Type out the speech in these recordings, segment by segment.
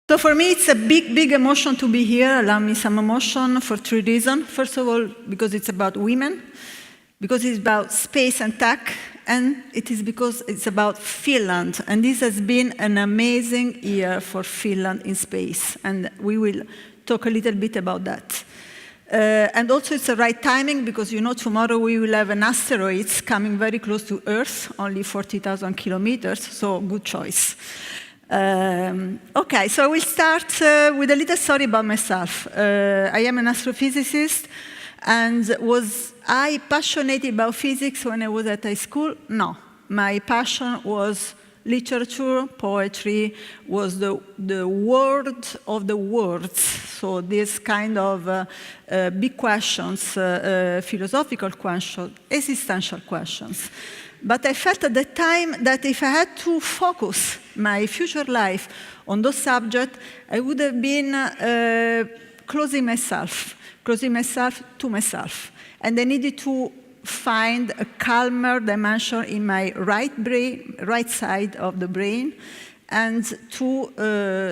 So for me, it's a big, big emotion to be here. Allow me some emotion for 3 reasons. First of all, because it's about women, because it's about space and tech, and it is because it's about Finland. And this has been an amazing year for Finland in space, and we will talk a little bit about that. And also it's the right timing, because you know tomorrow we will have an asteroid coming very close to Earth, only 40,000 kilometers, so good choice. Okay, so I will start with a little story about myself. I am an astrophysicist, and was I passionate about physics when I was at high school? No. My passion was literature, poetry, was the word of the words. So this kind of big questions, philosophical questions, existential questions. But I felt at the time that if I had to focus my future life on those subjects, I would have been closing myself to myself. And I needed to find a calmer dimension in my right side of the brain, and to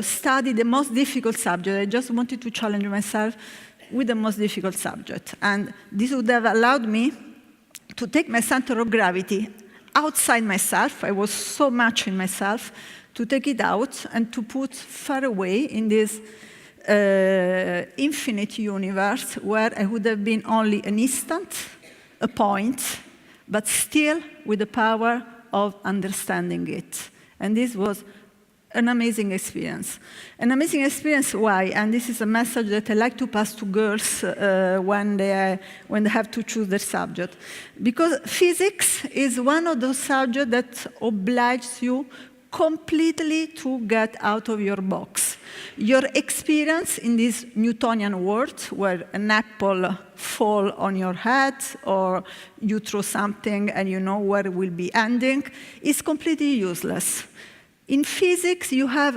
study the most difficult subject. I just wanted to challenge myself with the most difficult subject. And this would have allowed me to take my center of gravity outside myself. I was so much in myself, to take it out and to put far away in this infinite universe where I would have been only an instant, a point, but still with the power of understanding it. And this was an amazing experience. An amazing experience, why? And this is a message that I like to pass to girls when they have to choose their subject. Because physics is one of those subjects that obliges you completely to get out of your box. Your experience in this Newtonian world, where an apple falls on your head, or you throw something and you know where it will be ending, is completely useless. In physics, you have,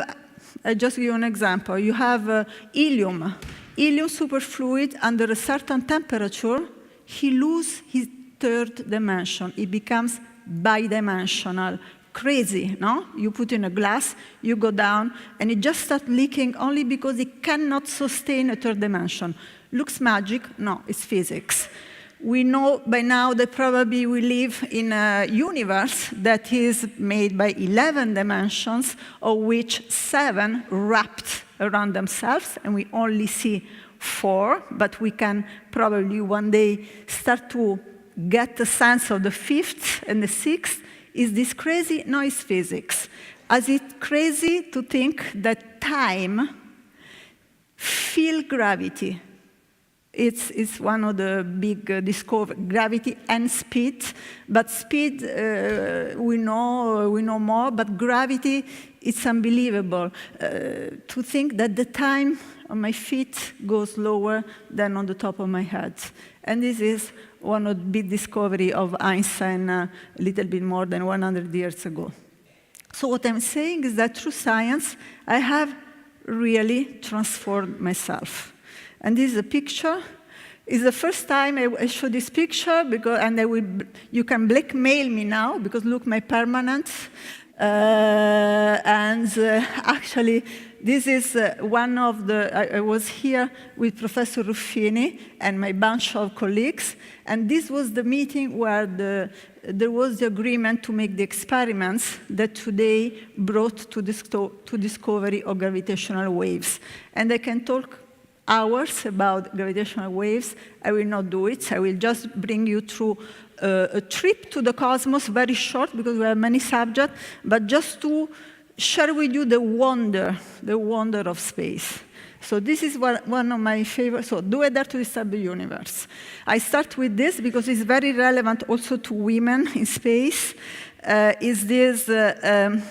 I'll just give you an example, you have helium. Helium superfluid under a certain temperature, he loses his third dimension. It becomes bidimensional. Crazy, no? You put in a glass, you go down, and it just starts leaking only because it cannot sustain a third dimension. Looks magic? No, it's physics. We know by now that probably we live in a universe that is made by 11 dimensions, of which 7 wrapped around themselves, and we only see 4, but we can probably one day start to get the sense of the 5th and the 6th. Is this crazy? No, it's physics. Is it crazy to think that time feels gravity? It's one of the big discoveries, gravity and speed. But speed, we know more, but gravity, it's unbelievable. To think that the time on my feet goes lower than on the top of my head. And this is one of the big discoveries of Einstein a little bit more than 100 years ago. So what I'm saying is that through science, I have really transformed myself. And this is a picture. It's the first time I show this picture, because, and you can blackmail me now, because look, my permanent. Actually, this is one of the, I was here with Professor Ruffini and my bunch of colleagues, and this was the meeting where there was the agreement to make the experiments that today brought to discovery of gravitational waves. And I can talk hours about gravitational waves. I will not do it. I will just bring you through a trip to the cosmos, very short, because we have many subjects, but just to share with you the wonder of space. So this is one of my favorites. So, do I dare to disturb the universe? I start with this because it's very relevant also to women in space. Is this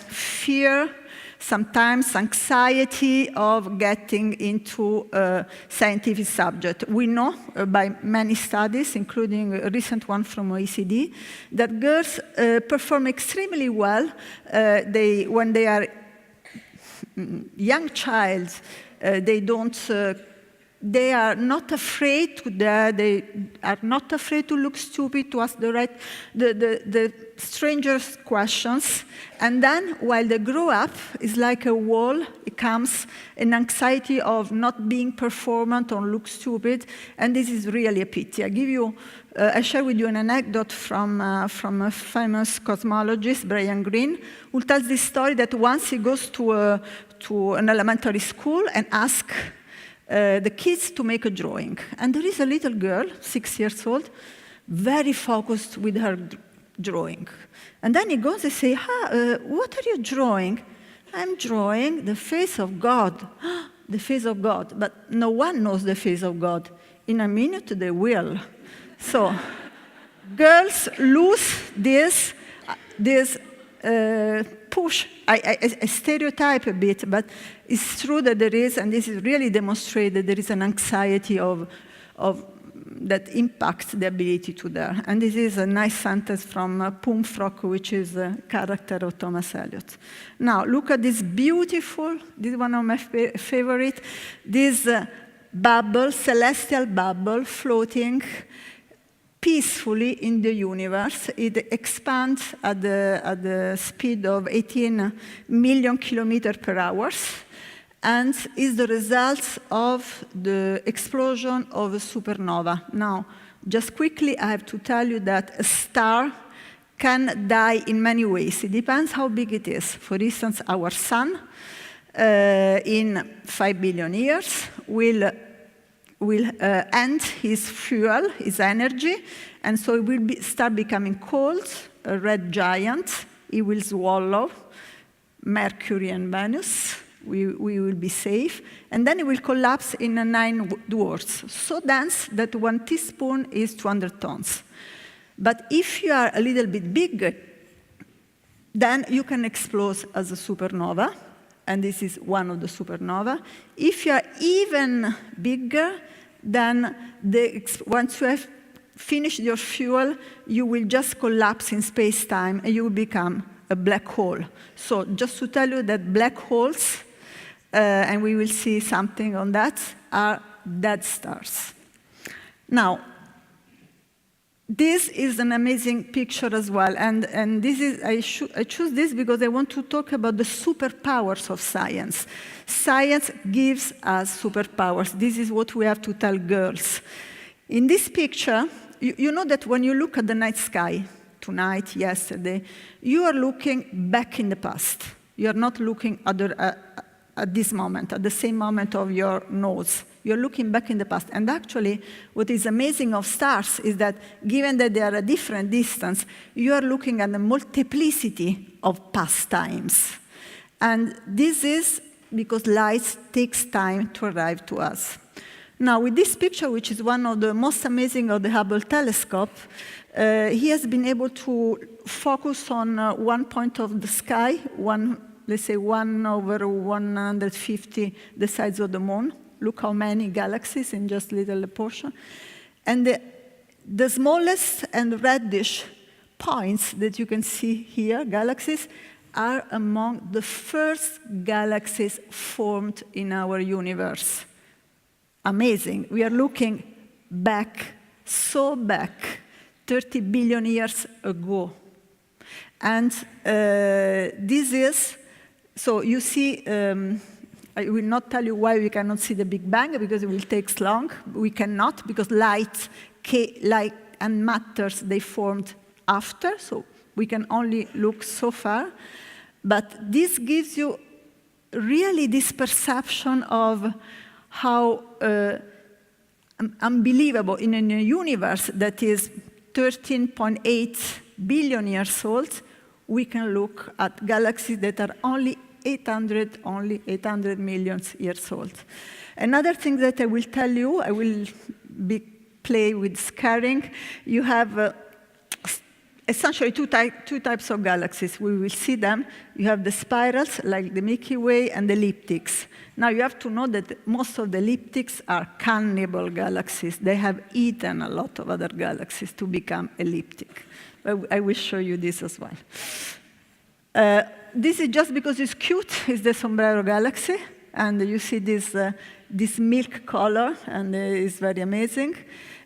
fear, sometimes anxiety of getting into a scientific subject. We know by many studies, including a recent one from OECD, that girls perform extremely well when they are young child. They don't They are not afraid to dare. They are not afraid to look stupid, to ask the strangest questions. And then, while they grow up, it's like a wall. It comes an anxiety of not being performant or look stupid. And this is really a pity. I share with you an anecdote from a famous cosmologist, Brian Greene, who tells this story that once he goes to an elementary school and asks the kids to make a drawing. And there is a little girl, 6 years old, very focused with her drawing. And then he goes and says, what are you drawing? I'm drawing the face of God. The face of God. But no one knows the face of God. In a minute, they will. So girls lose this push. I stereotype a bit, but it's true that there is, and this is really demonstrated, there is an anxiety of that impacts the ability to dare. And this is a nice sentence from Pumfrock, which is a character of Thomas Eliot. Now, look at this beautiful, this is one of my favorite, this bubble, celestial bubble floating peacefully in the universe. It expands at the speed of 18 million kilometers per hour, and is the result of the explosion of a supernova. Now, just quickly, I have to tell you that a star can die in many ways. It depends how big it is. For instance, our sun, in 5 billion years, will end his fuel, his energy, and so it will start becoming cold, a red giant. It will swallow Mercury and Venus. We will be safe. And then it will collapse in 9 dwarfs, so dense that 1 teaspoon is 200 tons. But if you are a little bit bigger, then you can explode as a supernova. And this is one of the supernova. If you are even bigger, then once you have finished your fuel, you will just collapse in space-time, and you will become a black hole. So just to tell you that black holes, and we will see something on that, are dead stars. Now, this is an amazing picture as well, and this is, I choose this because I want to talk about the superpowers of science. Science gives us superpowers. This is what we have to tell girls. In this picture, you know that when you look at the night sky, tonight, yesterday, you are looking back in the past. You are not looking at this moment, at the same moment of your nose. You're looking back in the past. And actually, what is amazing of stars is that, given that they are a different distance, you are looking at a multiplicity of past times. And this is because light takes time to arrive to us. Now, with this picture, which is one of the most amazing of the Hubble telescope, he has been able to focus on one point of the sky, let's say 1/150 the size of the moon. Look how many galaxies in just a little portion. And the smallest and reddish points that you can see here, galaxies, are among the first galaxies formed in our universe. Amazing. We are looking back, so back, 30 billion years ago. And this is, so you see, I will not tell you why we cannot see the Big Bang, because it will take long. We cannot, because light and matters, they formed after, so we can only look so far. But this gives you really this perception of how unbelievable, in a universe that is 13.8 billion years old, we can look at galaxies that are only 800 million years old. Another thing that I will tell you, I will play with scaring. You have essentially two types of galaxies. We will see them. You have the spirals, like the Milky Way, and the elliptics. Now, you have to know that most of the elliptics are cannibal galaxies. They have eaten a lot of other galaxies to become elliptic. I will show you this as well. This is just because it's cute. It's the Sombrero Galaxy. and you see this milk color, and it's very amazing.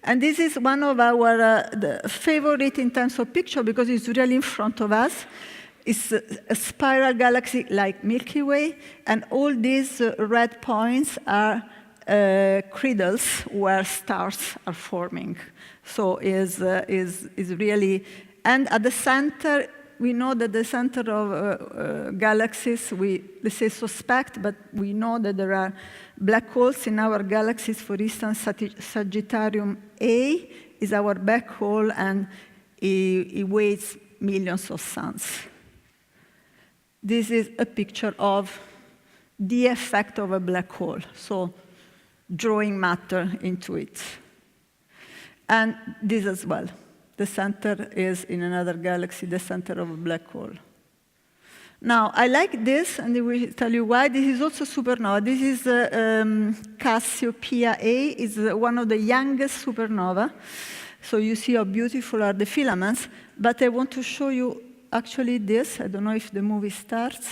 And this is one of our favorite in terms of picture, because it's really in front of us. It's a spiral galaxy like Milky Way, and all these red points are cradles where stars are forming. So is really, and at the center, we know that the center of galaxies, let's say suspect, but we know that there are black holes in our galaxies. For instance, Sagittarium A is our black hole, and it weighs millions of suns. This is a picture of the effect of a black hole, so drawing matter into it. And this as well. The center is in another galaxy, the center of a black hole. Now, I like this, and I will tell you why. This is also supernova. This is Cassiopeia A. It's one of the youngest supernova. So you see how beautiful are the filaments. But I want to show you actually this. I don't know if the movie starts.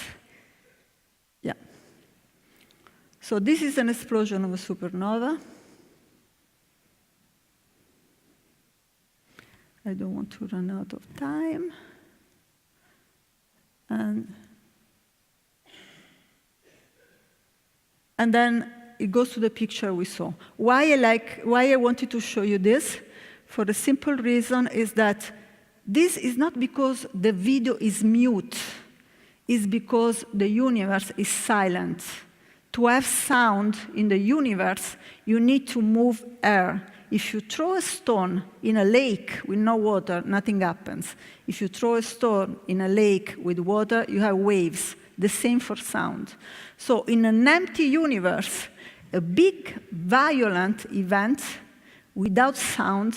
Yeah. So this is an explosion of a supernova. I don't want to run out of time. And then it goes to the picture we saw. Why I wanted to show you this, for the simple reason is that this is not because the video is mute, it's because the universe is silent. To have sound in the universe, you need to move air. If you throw a stone in a lake with no water, nothing happens. If you throw a stone in a lake with water, you have waves. The same for sound. So in an empty universe, a big, violent event without sound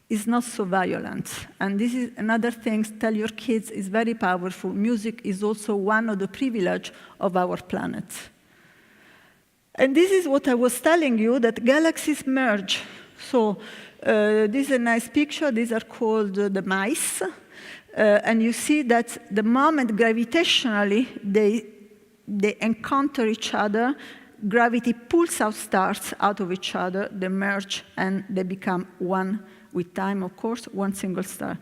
is not so violent. And this is another thing, tell your kids, is very powerful. Music is also one of the privileges of our planet. And this is what I was telling you, that galaxies merge. So this is a nice picture. These are called the mice. And you see that the moment gravitationally they encounter each other, gravity pulls out stars out of each other, they merge, and they become one with time, of course, one single star.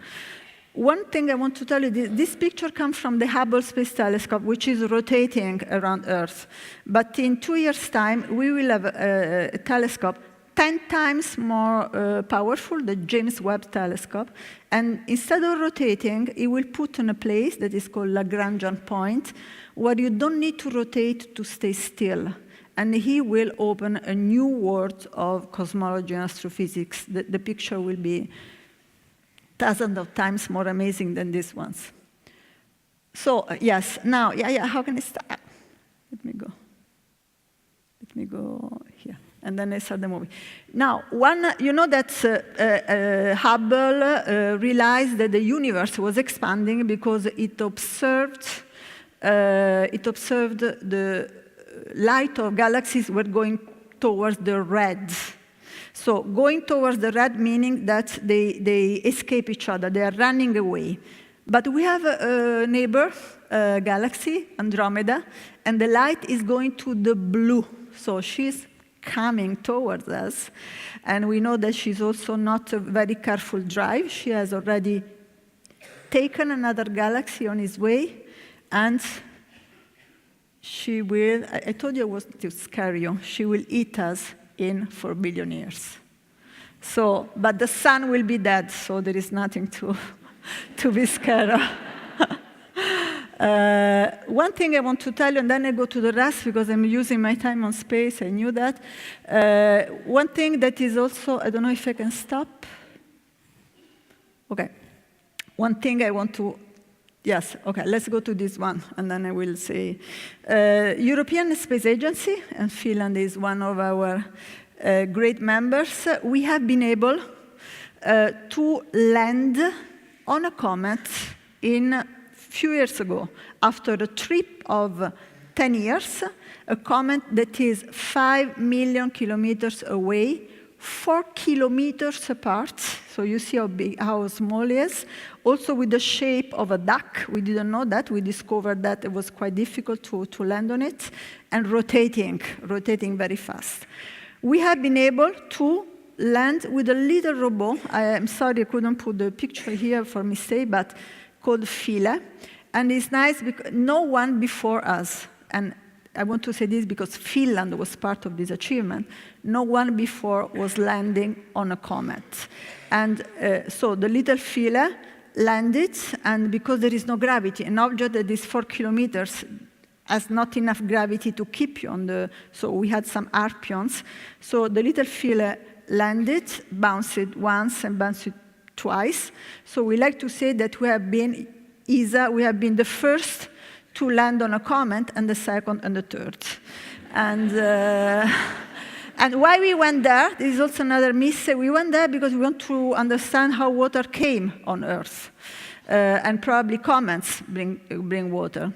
One thing I want to tell you, this picture comes from the Hubble Space Telescope, which is rotating around Earth. But in 2 years' time, we will have a telescope 10 times more powerful, the James Webb Telescope. And instead of rotating, it will put in a place that is called Lagrangian point, where you don't need to rotate to stay still. And he will open a new world of cosmology and astrophysics. The picture will be dozens of times more amazing than these ones. So, yes, now, how can I start? Let me go here. And then I start the movie. Now, you know that Hubble realized that the universe was expanding because it observed the light of galaxies were going towards the red. So going towards the red meaning that they escape each other, they are running away. But we have a neighbor galaxy, Andromeda, and the light is going to the blue. So she's coming towards us. And we know that she's also not a very careful drive. She has already taken another galaxy on its way, and she will, I told you I was to scare you, she will eat us in 4 billion years. So, but the sun will be dead, so there is nothing to be scared of. One thing I want to tell you, and then I go to the rest because I'm using my time on space, I knew that. One thing that is also, I don't know if I can stop. Okay. One thing I want to, yes, okay, let's go to this one, and then I will say. European Space Agency, and Finland is one of our great members, we have been able to land on a comet a few years ago, after a trip of 10 years, a comet that is 5 million kilometers away, 4 kilometers apart, so So you see how small it is. Also with the shape of a duck. We didn't know that. We discovered that it was quite difficult to land on it. And rotating very fast. We have been able to land with a little robot. I'm sorry I couldn't put the picture here for mistake, but called Philae. And it's nice because no one before us, and I want to say this because Finland was part of this achievement, no one before was landing on a comet. And so the little Philae landed, and because there is no gravity, an object that is 4 kilometers has not enough gravity to keep you on the, so we had some arpions. So the little Philae landed, bounced once and bounced twice. So we like to say that we have been ESA, we have been the first to land on a comet, and the second and the third. And why we went there, this is also another mystery. We went there because we want to understand how water came on Earth. And probably comets bring water.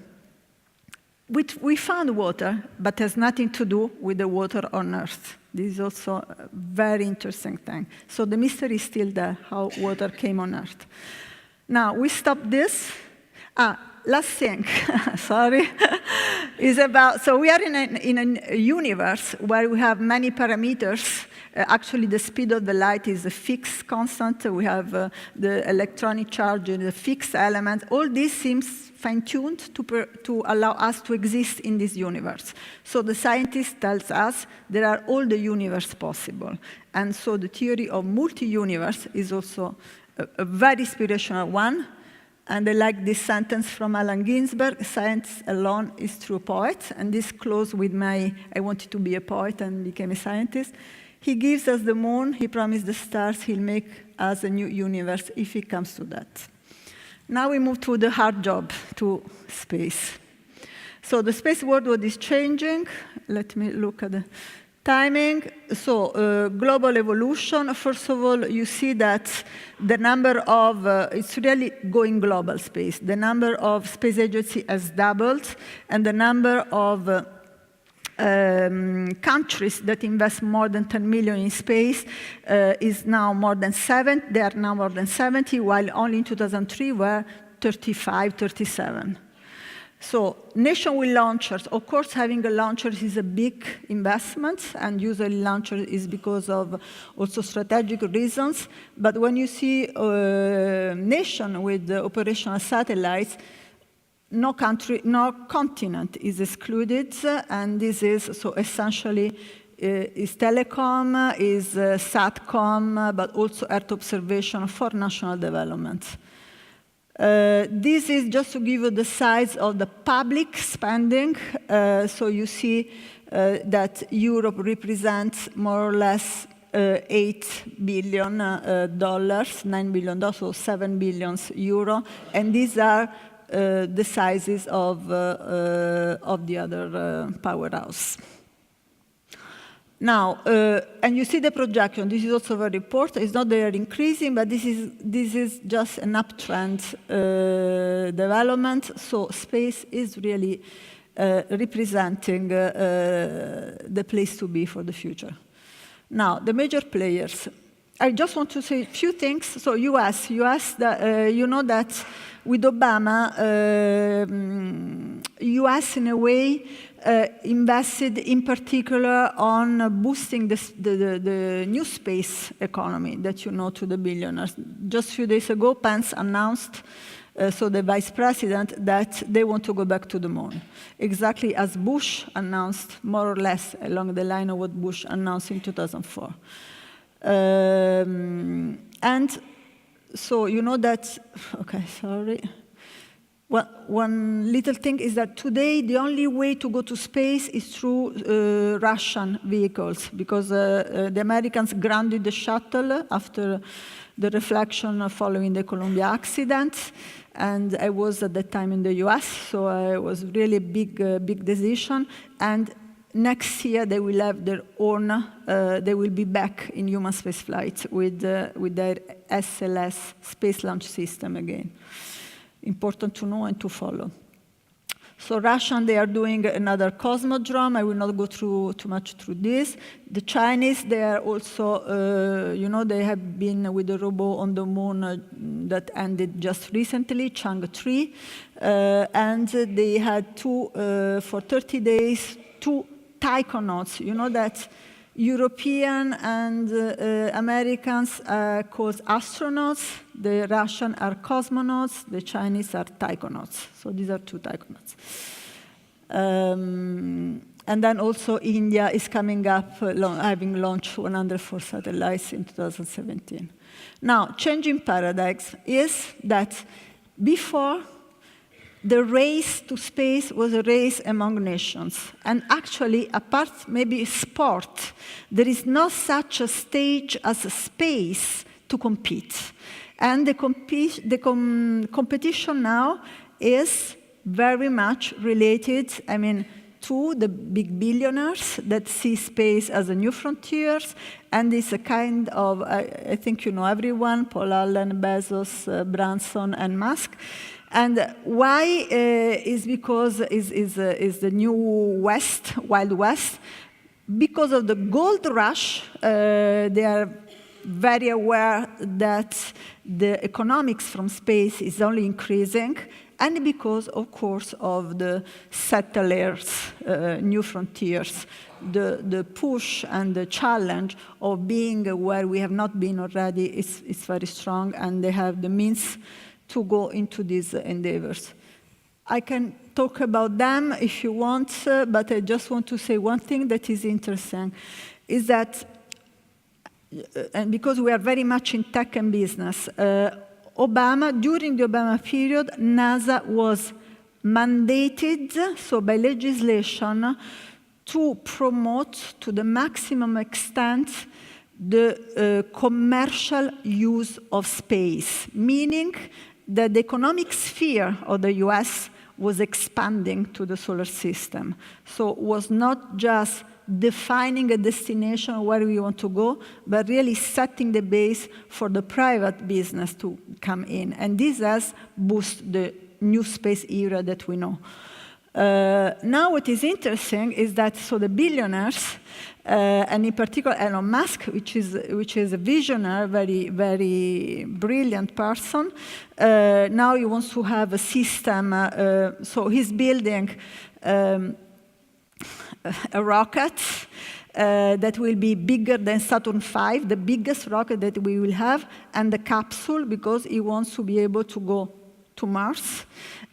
We found water, but has nothing to do with the water on Earth. This is also a very interesting thing. So the mystery is still there, how water came on Earth. Now, we stop this. Last thing, sorry, is about, so we are in a universe where we have many parameters. Actually, the speed of the light is a fixed constant. We have the electronic charge and the fixed element. All this seems fine-tuned to allow us to exist in this universe. So the scientist tells us there are all the universe possible. And so the theory of multi-universe is also a very inspirational one. And I like this sentence from Allen Ginsberg, science alone is true poet. And this close with my, I wanted to be a poet and became a scientist. He gives us the moon, he promised the stars, he'll make us a new universe if it comes to that. Now we move to the hard job, to space. So the space world is changing. Let me look at the timing. So global evolution. First of all, you see that the number of, it's really going global space. The number of space agencies has doubled, and the number of countries that invest more than 10 million in space is now more than 7. They are now more than 70, while only in 2003 were 35, 37. So nation with launchers, of course, having a launcher is a big investment, and usually launcher is because of also strategic reasons. But when you see a nation with operational satellites, no country, no continent is excluded, and this is so essentially is telecom, is SATCOM, but also Earth observation for national development. This is just to give you the size of the public spending. So you see that Europe represents more or less $8 billion, $9 billion, so 7 billion euro, and these are the sizes of the other powerhouse. Now, and you see the projection. This is also very important. It's not that they are increasing, but this is just an uptrend development. So space is really representing the place to be for the future. Now, the major players. I just want to say a few things. So US, you know that with Obama, US in a way invested in particular on boosting the new space economy that you know to the billionaires. Just a few days ago, Pence announced, so the vice president, that they want to go back to the moon. Exactly as Bush announced, more or less along the line of what Bush announced in 2004. And so you know that, okay, sorry. Well, one little thing is that today the only way to go to space is through Russian vehicles, because the Americans grounded the shuttle after the reflection following the Columbia accident. And I was at that time in the US, so it was really a big decision. And next year they will have their own, they will be back in human spaceflight with their SLS, Space Launch System again. Important to know and to follow. So Russian, they are doing another cosmodrome. I will not go too much through this. The Chinese, they are also, you know, they have been with the robot on the moon that ended just recently, Chang'e 3. And they had for 30 days, 2 taikonauts. You know that European and Americans are called astronauts. The Russian are cosmonauts. The Chinese are taikonauts. So these are 2 taikonauts. And then also India is coming up, having launched 104 satellites in 2017. Now, changing paradigms is that before, the race to space was a race among nations. And actually, apart maybe sport, there is no such a stage as a space to compete. And the competition now is very much related, I mean, to the big billionaires that see space as a new frontiers, and it's a kind of, I think you know everyone, Paul Allen, Bezos, Branson, and Musk. And why is because is the new West, Wild West, because of the gold rush. They are very aware that the economics from space is only increasing, and because, of course, of the settlers, new frontiers, the push and the challenge of being where we have not been already is very strong, and they have the means to go into these endeavors. I can talk about them if you want, but I just want to say one thing that is interesting, is that, and because we are very much in tech and business, during the Obama period, NASA was mandated, so by legislation, to promote to the maximum extent the commercial use of space, meaning that the economic sphere of the US was expanding to the solar system. So it was not just defining a destination where we want to go, but really setting the base for the private business to come in. And this has boosted the new space era that we know. Now what is interesting is that, so the billionaires, and in particular Elon Musk, which is a visionary, very, very brilliant person, now he wants to have a system, so he's building a rocket that will be bigger than Saturn V, the biggest rocket that we will have, and the capsule, because he wants to be able to go to Mars,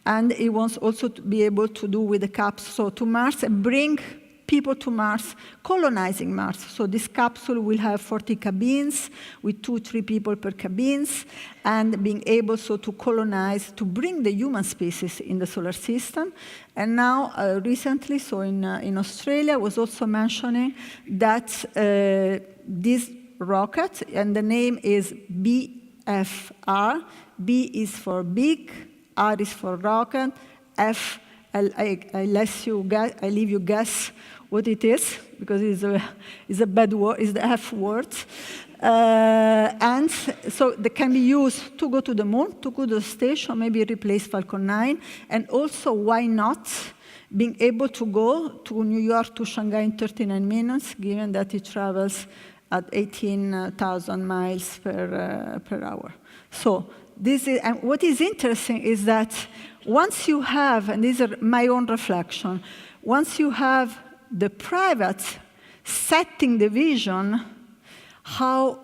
and he wants also to be able to do with the capsule, so to Mars, and bring people to Mars, colonizing Mars. So this capsule will have 40 cabins with 2-3 people per cabins, and being able so to colonize, to bring the human species in the solar system. And now, recently, so in Australia, was also mentioning that this rocket, and the name is BFR. B is for big, R is for rocket, F, I leave you guess what it is, because it's a bad word, it's the F word. And so they can be used to go to the moon, to go to the station, maybe replace Falcon 9, and also, why not, being able to go to New York to Shanghai in 39 minutes, given that it travels at 18,000 miles per hour. So this is, and what is interesting is that once you have, and these are my own reflection, once you have the private setting the vision, how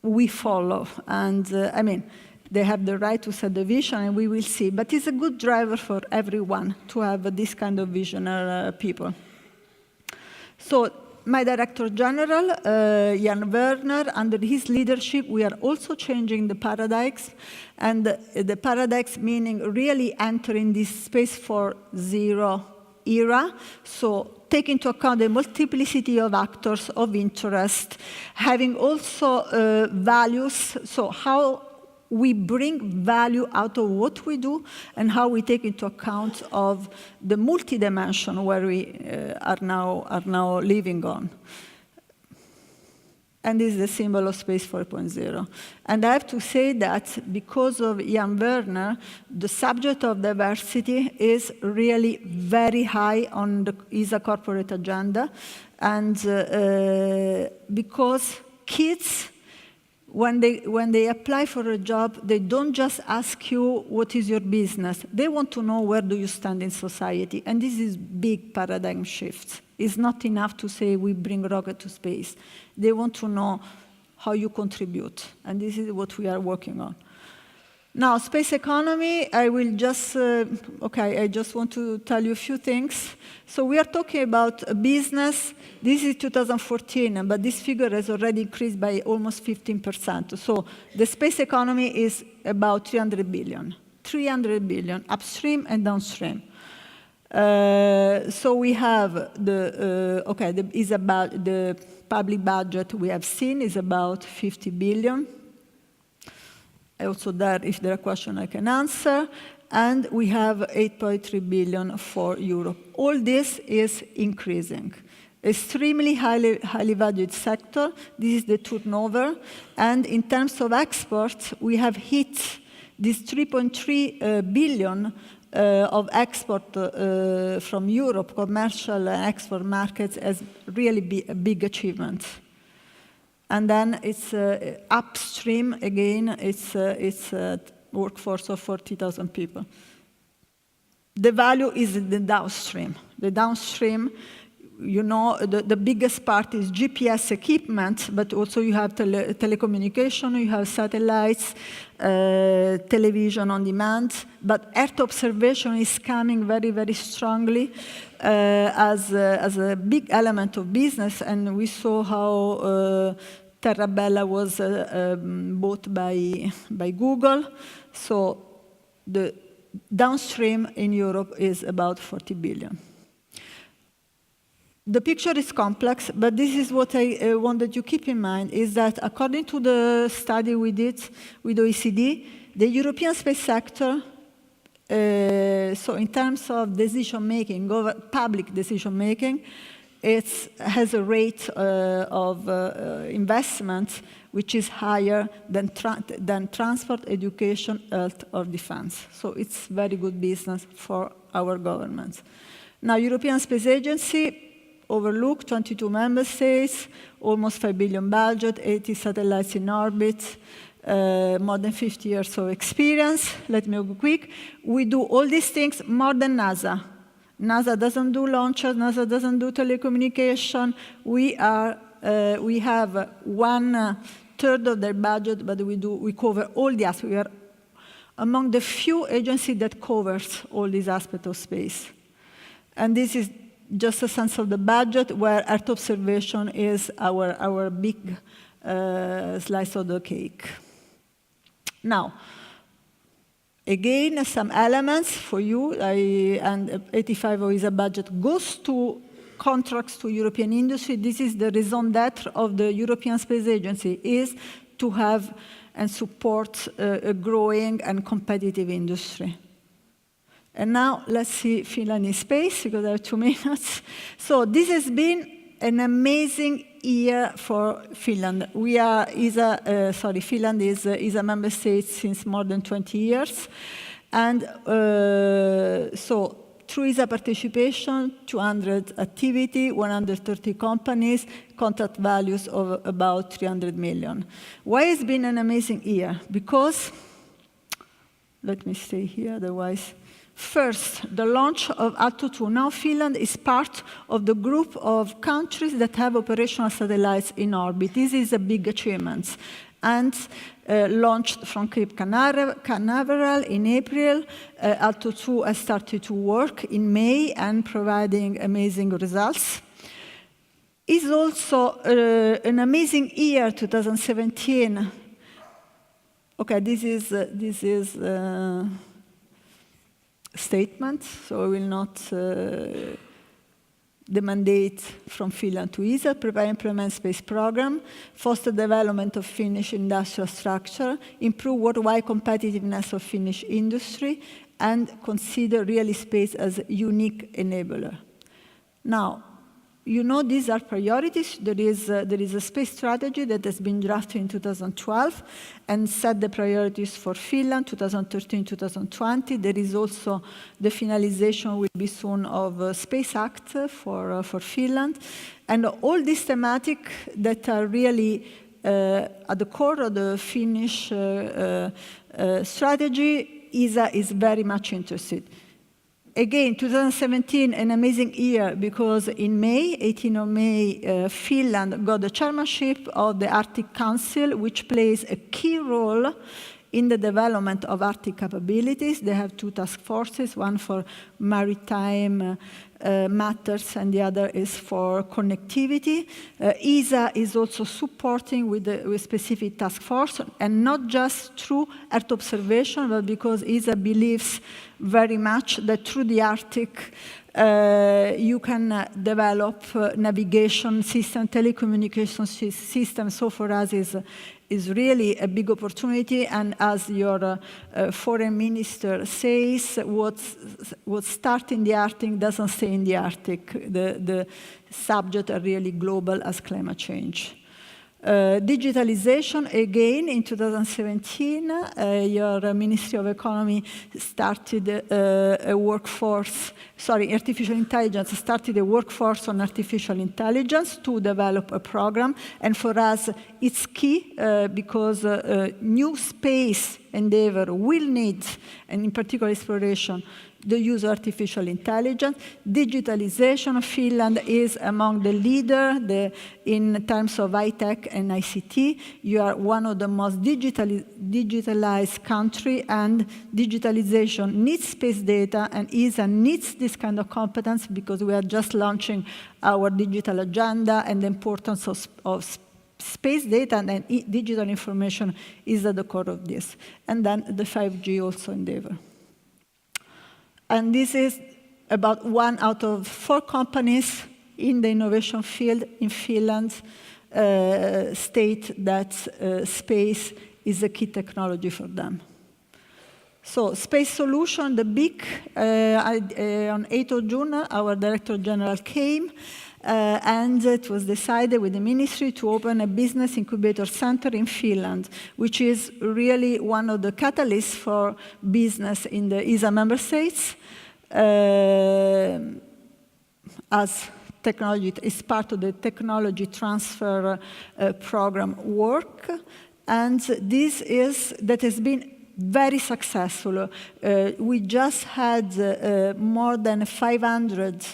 we follow. And I mean, they have the right to set the vision, and we will see. But it's a good driver for everyone to have this kind of visionary people. So my Director General, Jan Werner, under his leadership, we are also changing the paradigms. And the paradigms meaning really entering this Space 4.0 era. So take into account the multiplicity of actors of interest, having also values, so how we bring value out of what we do, and how we take into account of the multi-dimension where we are now living on. and this is the symbol of Space 4.0. And I have to say that because of Jan Werner, the subject of diversity is really very high on the ESA corporate agenda, and because kids, when they apply for a job, they don't just ask you, what is your business? They want to know where do you stand in society. And this is big paradigm shift. It's not enough to say we bring rocket to space. They want to know how you contribute. And this is what we are working on. Now, space economy, I will just, I just want to tell you a few things. So we are talking about a business. This is 2014, but this figure has already increased by almost 15%. So the space economy is about 300 billion. 300 billion, upstream and downstream. So we have the public budget we have seen is about 50 billion. Also there, if there are questions, I can answer. And we have 8.3 billion for Europe. All this is increasing. Extremely highly valued sector. This is the turnover. And in terms of exports, we have hit this 3.3 billion of export from Europe, commercial and export markets, as really a big achievement. And then it's upstream, again, it's a workforce of 40,000 people. The value is in the downstream. The downstream, you know, the biggest part is GPS equipment, but also you have telecommunication, you have satellites, television on demand. But Earth observation is coming very, very strongly as a big element of business. And we saw how Terrabella was bought by Google. So the downstream in Europe is about 40 billion. The picture is complex, but this is what I wanted you to keep in mind, is that according to the study we did with OECD, the European space sector, so in terms of decision-making, public decision-making, it has a rate of investment which is higher than transport, education, health, or defense. So it's very good business for our governments. Now, European Space Agency, overlooked, 22 member states, almost 5 billion budget, 80 satellites in orbit, more than 50 years of experience. Let me go quick. We do all these things more than NASA. NASA doesn't do launchers, NASA doesn't do telecommunication. We have 1/3 of their budget, but we cover all the aspects. We are among the few agencies that covers all these aspects of space. And this is just a sense of the budget, where Earth observation is our big slice of the cake. Now, again, some elements for you, and 85 of ESA budget goes to contracts to European industry. This is the raison d'etre of the European Space Agency, is to have and support a growing and competitive industry. And now let's see Finland in space, because I have 2 minutes. So this has been an amazing year for Finland. Finland is a member state since more than 20 years. And so through ESA participation, 200 activity, 130 companies, contract values of about 300 million. Why has it been an amazing year? Because, let me stay here, otherwise. First, the launch of Aalto 2. Now Finland is part of the group of countries that have operational satellites in orbit. This is a big achievement. And launched from Cape Canaveral in April. Aalto 2 has started to work in May and providing amazing results. It's also an amazing year, 2017. Okay, this is statement, so I will not the mandate from Finland to ESA, prepare and implement space program, foster development of Finnish industrial structure, improve worldwide competitiveness of Finnish industry, and consider really space as a unique enabler. Now, you know these are priorities. There is a space strategy that has been drafted in 2012 and set the priorities for Finland, 2013-2020. There is also the finalization will be soon of Space Act for Finland. And all these thematics that are really at the core of the Finnish strategy, ESA is very much interested. Again, 2017, an amazing year, because in May, 18th of May, Finland got the chairmanship of the Arctic Council, which plays a key role in the development of Arctic capabilities. They have two task forces, one for maritime matters and the other is for connectivity. ESA is also supporting with specific task force, and not just through Earth observation, but because ESA believes very much that through the Arctic you can develop navigation system, telecommunication system. So for us is really a big opportunity, and as your foreign minister says, what starts in the Arctic doesn't stay in the Arctic. The subjects are really global as climate change. Digitalization, again, in 2017, your Ministry of Economy started artificial intelligence, started a workforce on artificial intelligence to develop a program. And for us, it's key because new space endeavor will need, and in particular exploration, the use of artificial intelligence. Digitalization, Finland is among the leaders in terms of high-tech and ICT. You are one of the most digitalized countries, and digitalization needs space data, and ESA needs this kind of competence because we are just launching our digital agenda, and the importance of space data and digital information is at the core of this. And then the 5G also endeavor. And this is about 1 out of 4 companies in the innovation field in Finland state that space is a key technology for them. So Space Solutions, the big, on 8th of June, our Director General came, and it was decided with the ministry to open a business incubator center in Finland, which is really one of the catalysts for business in the ESA member states, as technology is part of the technology transfer program work. And that has been very successful. We just had more than 500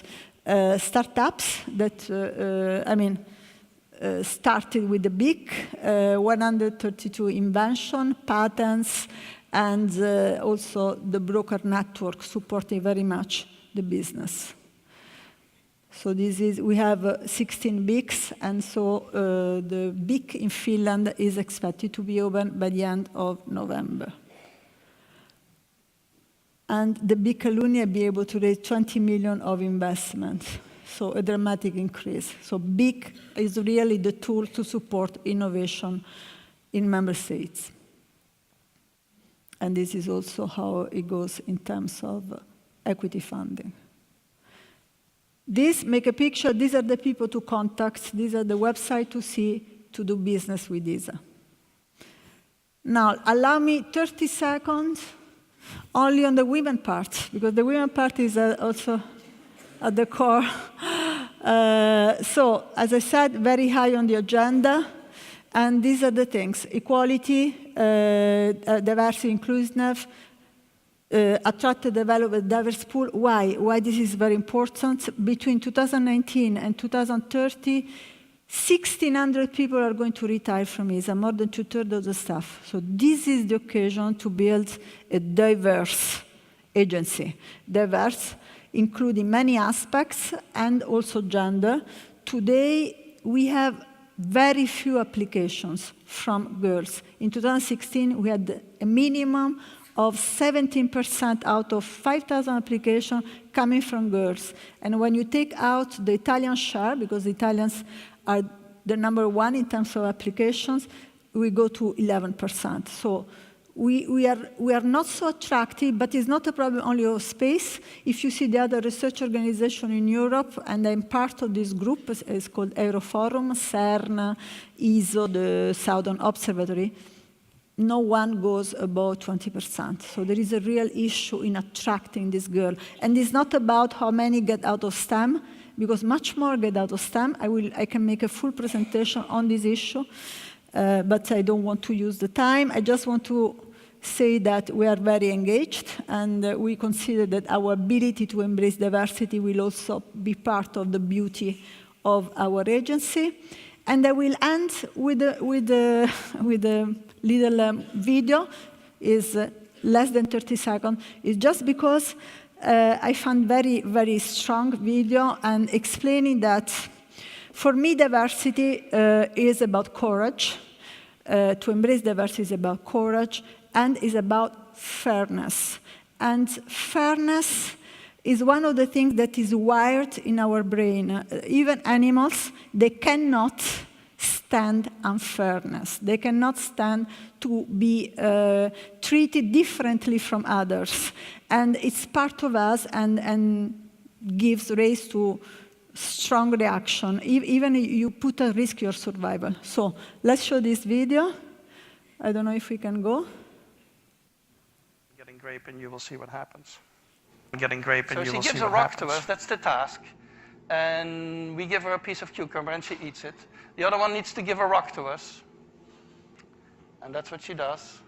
startups that, started with the big 132 invention, patents, and also the broker network supporting very much the business. So we have 16 bigs, and so the big in Finland is expected to be open by the end of November. And the big Calunia be able to raise 20 million of investment, so a dramatic increase. So big is really the tool to support innovation in member states. And this is also how it goes in terms of equity funding. This, make a picture, these are the people to contact, these are the website to see, to do business with ESA. Now, allow me 30 seconds only on the women part, because the women part is also at the core. So, as I said, very high on the agenda, and these are the things: equality, diversity, inclusiveness, attract and develop a diverse pool. Why? Why this is very important? Between 2019 and 2030, 1,600 people are going to retire from ESA, more than 2/3 of the staff. So this is the occasion to build a diverse agency. Diverse, including many aspects, and also gender. Today, we have very few applications from girls. In 2016, we had a minimum of 17% out of 5,000 applications coming from girls. And when you take out the Italian share, because the Italians are the #1 in terms of applications, we go to 11%. So we are not so attractive, but it's not a problem only of space. If you see the other research organization in Europe, and I'm part of this group, it's called Euroforum, CERN, ESA, the Southern Observatory, no one goes above 20%. So there is a real issue in attracting this girl. And it's not about how many get out of STEM, because much more get out of STEM. I can make a full presentation on this issue. But I don't want to use the time. I just want to say that we are very engaged, and we consider that our ability to embrace diversity will also be part of the beauty of our agency. And I will end with a little video. It's less than 30 seconds. It's just because I found very, very strong video and explaining that for me, diversity is about courage. To embrace diversity is about courage and is about fairness. And fairness is one of the things that is wired in our brain. Even animals, they cannot stand unfairness. They cannot stand to be treated differently from others. And it's part of us and gives rise to strong reaction, even if you put at risk your survival. So let's show this video. I don't know if we can go. Getting grape and you will see what happens. Getting grape and you will see what happens. So she gives a rock to us, that's the task. And we give her a piece of cucumber and she eats it. The other one needs to give a rock to us. And that's what she does.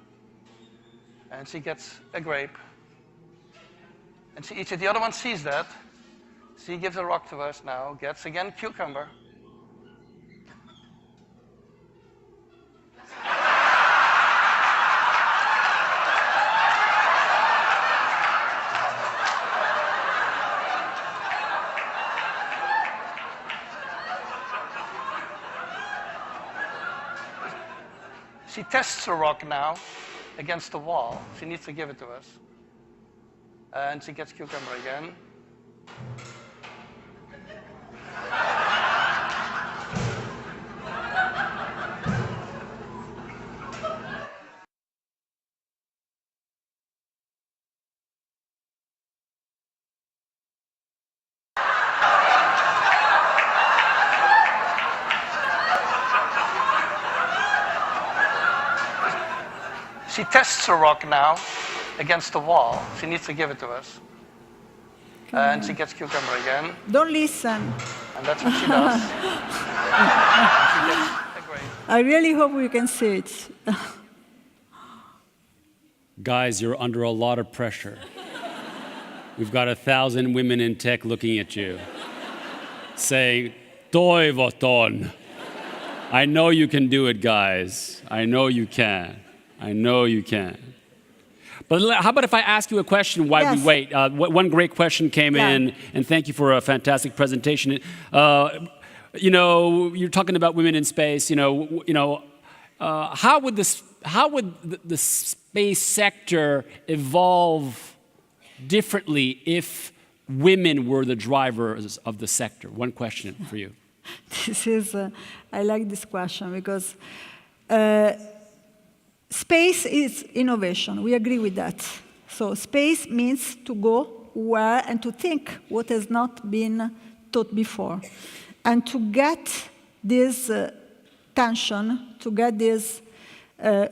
And she gets a grape. And she eats it. The other one sees that. She gives a rock to us now, gets again cucumber. She tests the rock now against the wall. She needs to give it to us. And she gets cucumber again. She tests the rock now against the wall. She needs to give it to us. And she gets cucumber again. Don't listen. And that's what she does. She gets a grape. I really hope we can see it. Guys, you're under a lot of pressure. We've got 1,000 women in tech looking at you, saying, "Toivoton." I know you can do it, guys. I know you can. I know you can. But how about if I ask you a question while we wait? One great question came in, and thank you for a fantastic presentation. You know, you're talking about women in space. How would the space sector evolve differently if women were the drivers of the sector? One question for you. This is, I like this question because space is innovation. We agree with that. So space means to go where and to think what has not been taught before. And to get this tension, to get this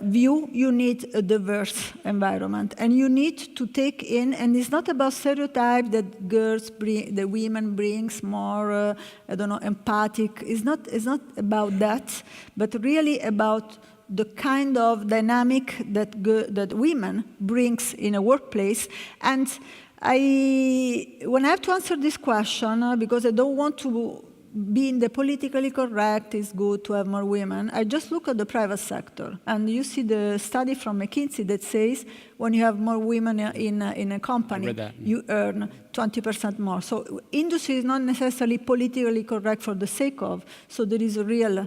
view, you need a diverse environment. And you need to take in, and it's not about stereotype that girls bring, the women brings more, empathic. It's not about that, but really about the kind of dynamic that women brings in a workplace. And when I have to answer this question, because I don't want to be in the politically correct, it's good to have more women, I just look at the private sector. And you see the study from McKinsey that says when you have more women in a company, you earn 20% more. So industry is not necessarily politically correct for the sake of, so there is a real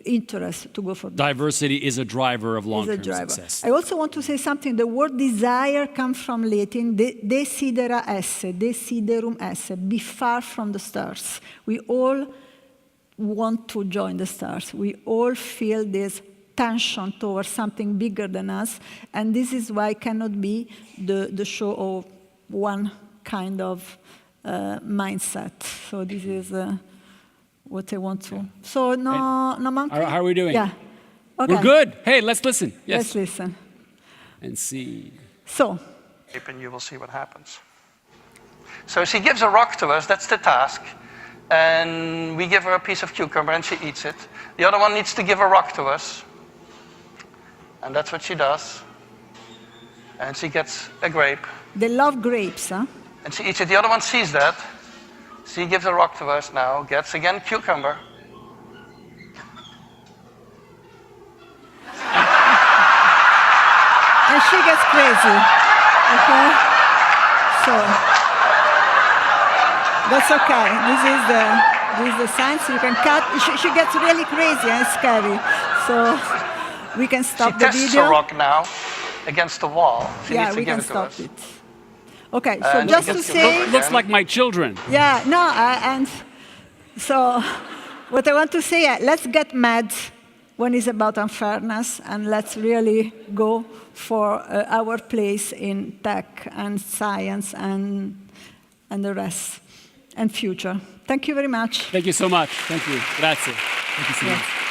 interest to go for that. Diversity is a driver of long-term success. I also want to say something. The word desire comes from Latin, desidera esse, desiderum esse, be far from the stars. We all want to join the stars. We all feel this tension towards something bigger than us, and this is why it cannot be the show of one kind of mindset. So this is what I want to. So no monkey. How are we doing? Yeah. Okay. We're good. Hey, let's listen. Yes. Let's listen. And see. So. And you will see what happens. So she gives a rock to us. That's the task. And we give her a piece of cucumber and she eats it. The other one needs to give a rock to us. And that's what she does. And she gets a grape. They love grapes, huh? And she eats it. The other one sees that. She gives a rock to us now, gets again cucumber. And she gets crazy. Okay? So that's okay. This is the science. You can cut. She gets really crazy and scary. So we can stop the video. She tests a rock now against the wall. She needs to we give can it to stop us. it. Okay, so just to say... Looks like my children. Yeah, no, and so what I want to say, let's get mad when it's about unfairness, and let's really go for our place in tech and science and the rest, and future. Thank you very much. Thank you so much. Thank you. Grazie. Thank you so much.